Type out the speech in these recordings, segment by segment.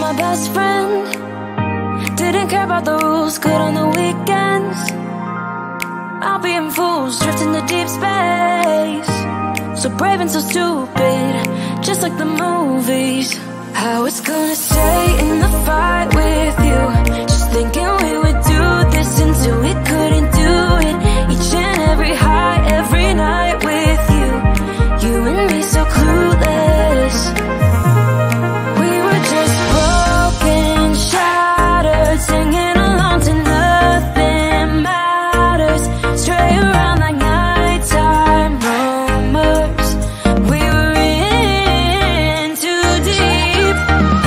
My best friend didn't care about the rules, good on the weekends. I'll be in fools, drifting to deep space. So brave and so stupid, just like the movies. I was gonna stay in the fight with you, just thinking we would do this until we couldn't do it. Each and every high, every night with you, you and me so clueless. Singing along to nothing matters, stray around like nighttime rumors. We were in too deep,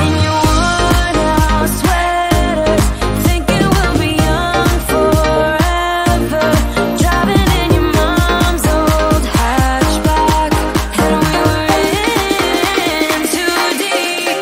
in your worn-out sweaters, thinking we'll be young forever, driving in your mom's old hatchback, and we were in too deep.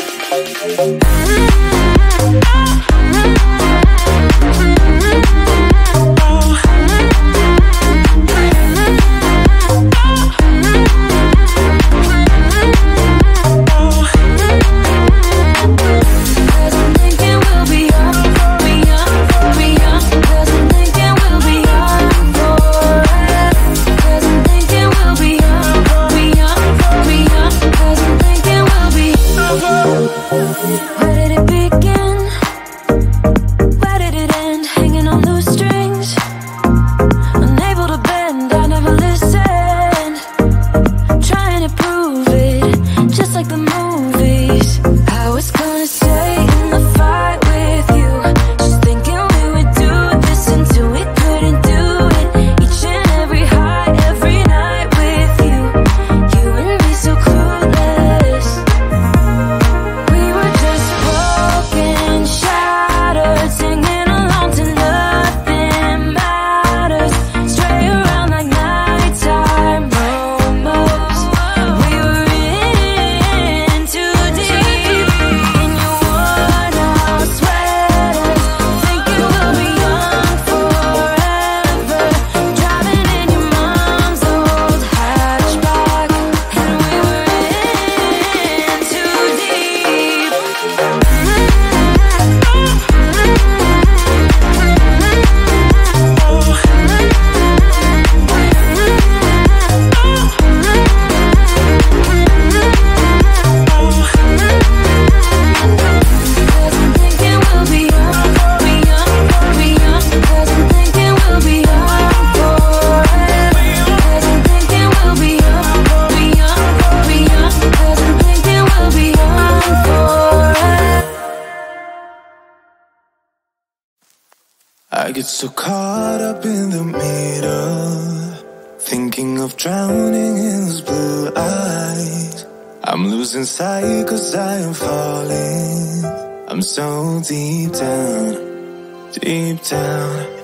I get so caught up in the middle, thinking of drowning in those blue eyes. I'm losing sight 'cause I am falling. I'm so deep down,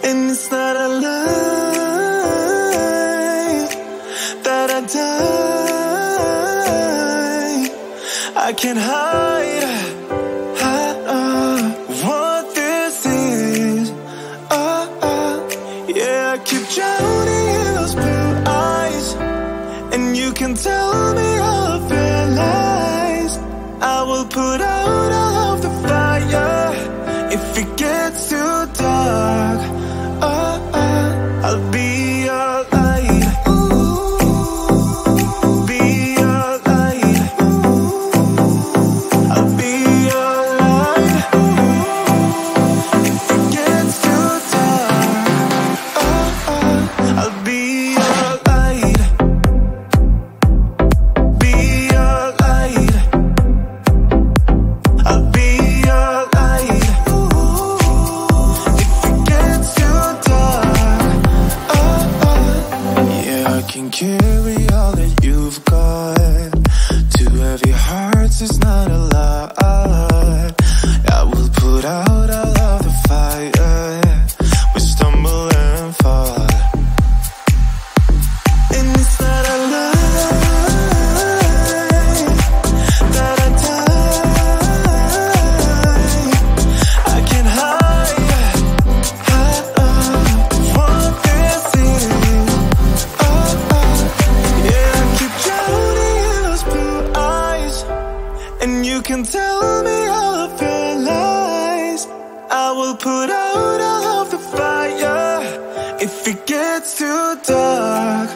and it's not a lie that I die. I can't hide what this is. Yeah, I keep drowning in those blue eyes, and you can tell me all of your lies. I will put out all of the fire if it gets too dark. I'll be your light. Be your light. I'll be your light. If it gets too dark, I'll be your light. Be your light. I will put out all of the fire. If it gets too dark,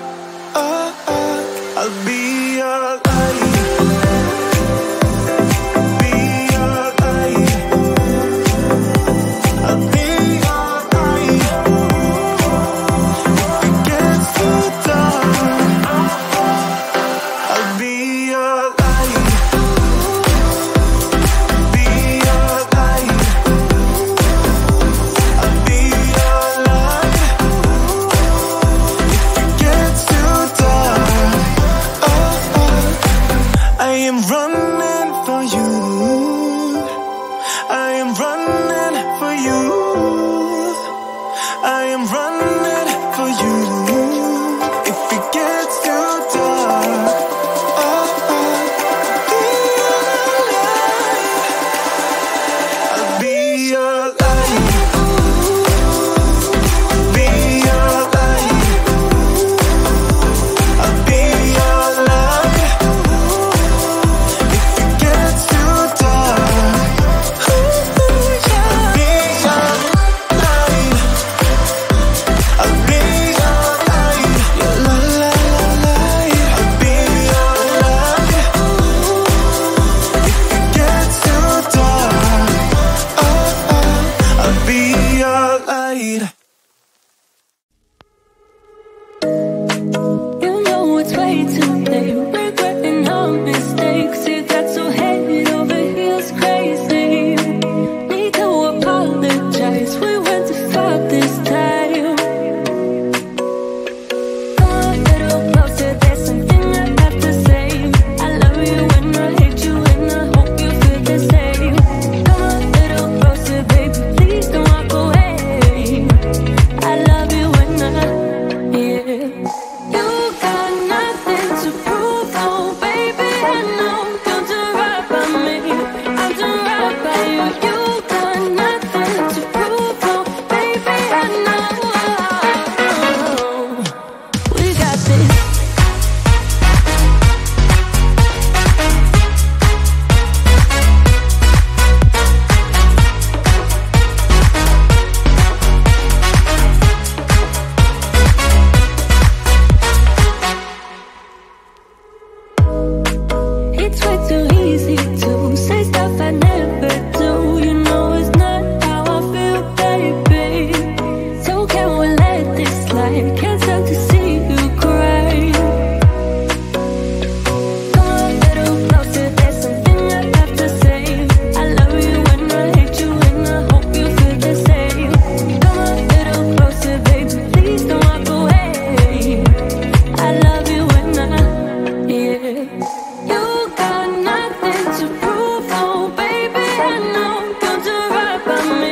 I'll be your light. Be your light. I'll be your light. If it gets too dark, I'll be your light. Be your light. I'll be your light. If it gets too dark, I am running for you. I am running for you. I am running for you. If it gets too dark, I'll be your light. Be your light. I'll be your light. If it gets too dark, I'll be your light. I'll be your light. Your light. I'll be your light. If it gets too dark, I'll be your light. You know it's way too late. Regretting our mistakes. It got so head over heels crazy. Need to apologize. We went too far this time. Come a little closer. There's something I have to say. I love you and I hate you and I hope you feel the same. Come a little closer, baby. Please don't walk away. I love you and yeah. You got nothing to prove, oh baby. I know you'll do right by me. I'll do right by you. You got nothing to prove, oh baby. I know we got this. It's way too easy to say stuff I never do. You know it's not how I feel, baby. So can we let this slide? Can't stand to see you cry. Come a little closer, there's something I have to say. I love you and I hate you and I hope you feel the same. Come a little closer, baby, please don't walk away. I love you and yeah. You got nothing to prove, oh baby. I know you'll do right by me.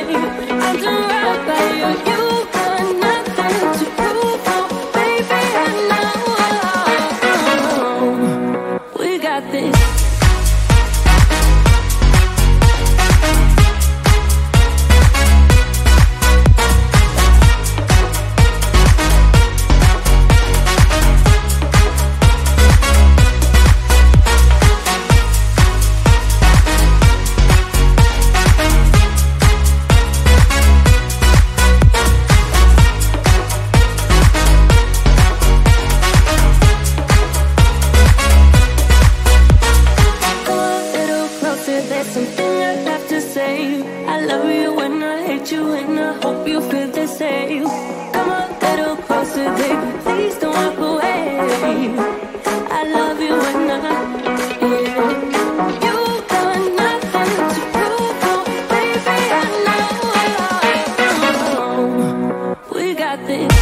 I'll do right by you. You got nothing to prove, oh baby. I know we got this. Come a little closer, there's something I have to say. I love you and I hate you and I hope you feel the same. Come a little closer, baby, please don't walk away. I love you and yeah. You got nothing to prove, oh baby. I know we got this.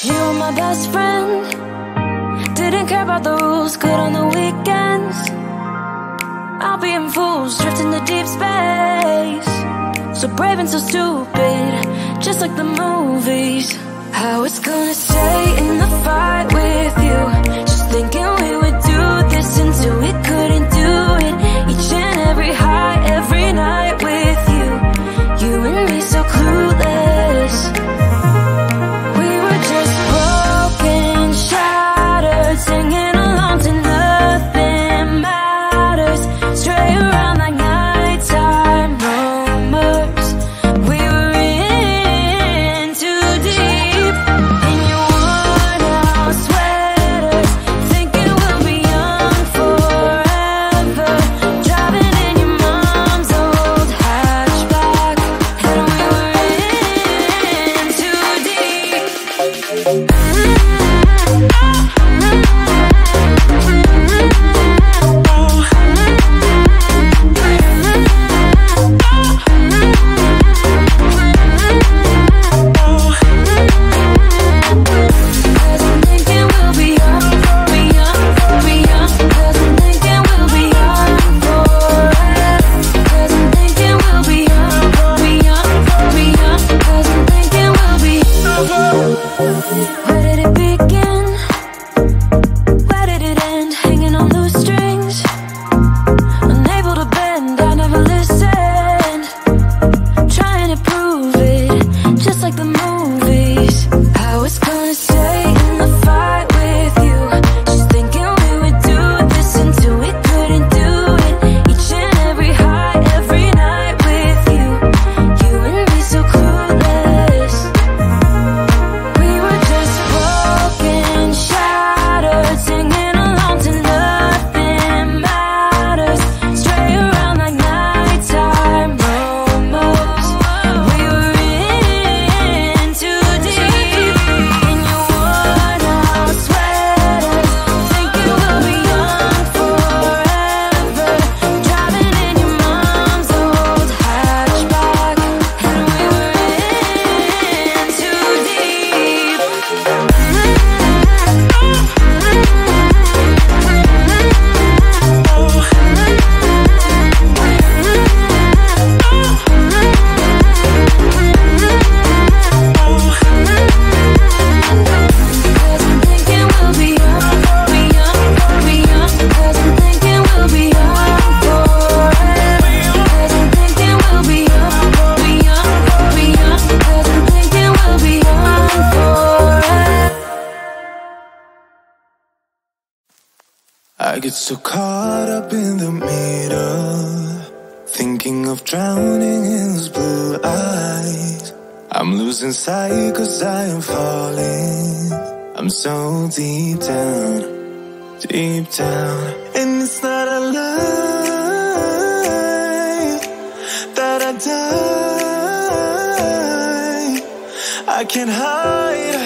You were my best friend, didn't care about the rules, good on the weekends. I'll be in fools, drifting to deep space. So brave and so stupid, just like the movies. I was gonna stay in the fight with you, just thinking we would do this until we couldn't do it. Each and every high, every night with you, you and me so clueless. We were just broken, shattered, singing along to nothing matters. Stray around like nighttime rumors. We were in too deep. In your worn out sweaters, thinking we'll be young forever. Driving in your mom's old hatchback, and we were in too deep. Cause I'm thinking we'll be young, be young, be young. Cause I'm thinking we'll be young forever. Cause I'm thinking we'll be young, be young, be young. Cause I'm thinking we'll be. Where did it begin? Where did it end? Hanging on loose strings, unable to bend. I never listened, trying to prove it, just like the movies. I was gonna stay in the fight with you, just thinking we would do this until we couldn't do it. Each and every high, every night with you, you and me so clueless. We were just broken, shattered, singing along to nothing matters. Stray around like nighttime rumors. We were in too deep. In your worn out sweaters, thinking we'll be young forever. Driving in your mom's old hatchback, and we were in too deep. Cause I'm thinking we'll be young, be young, be young. Cause I'm thinking we'll be young forever. Cause I'm thinking we'll be young, be young, be young. Cause I'm thinking we'll be young forever. I get so caught up in the middle, thinking of drowning in those blue eyes. I'm losing sight cause I am falling. I'm so deep down, deep down. And it's not a lie that I die. I can't hide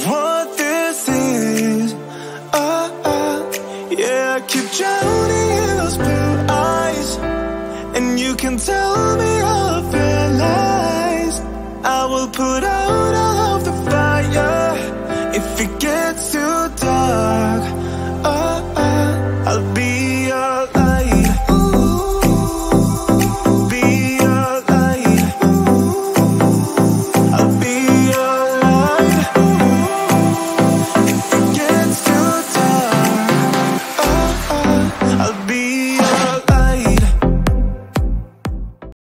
what this is. Yeah, I keep drowning in those blue eyes, and you can tell me I've realized I will put out all of the fire if it gets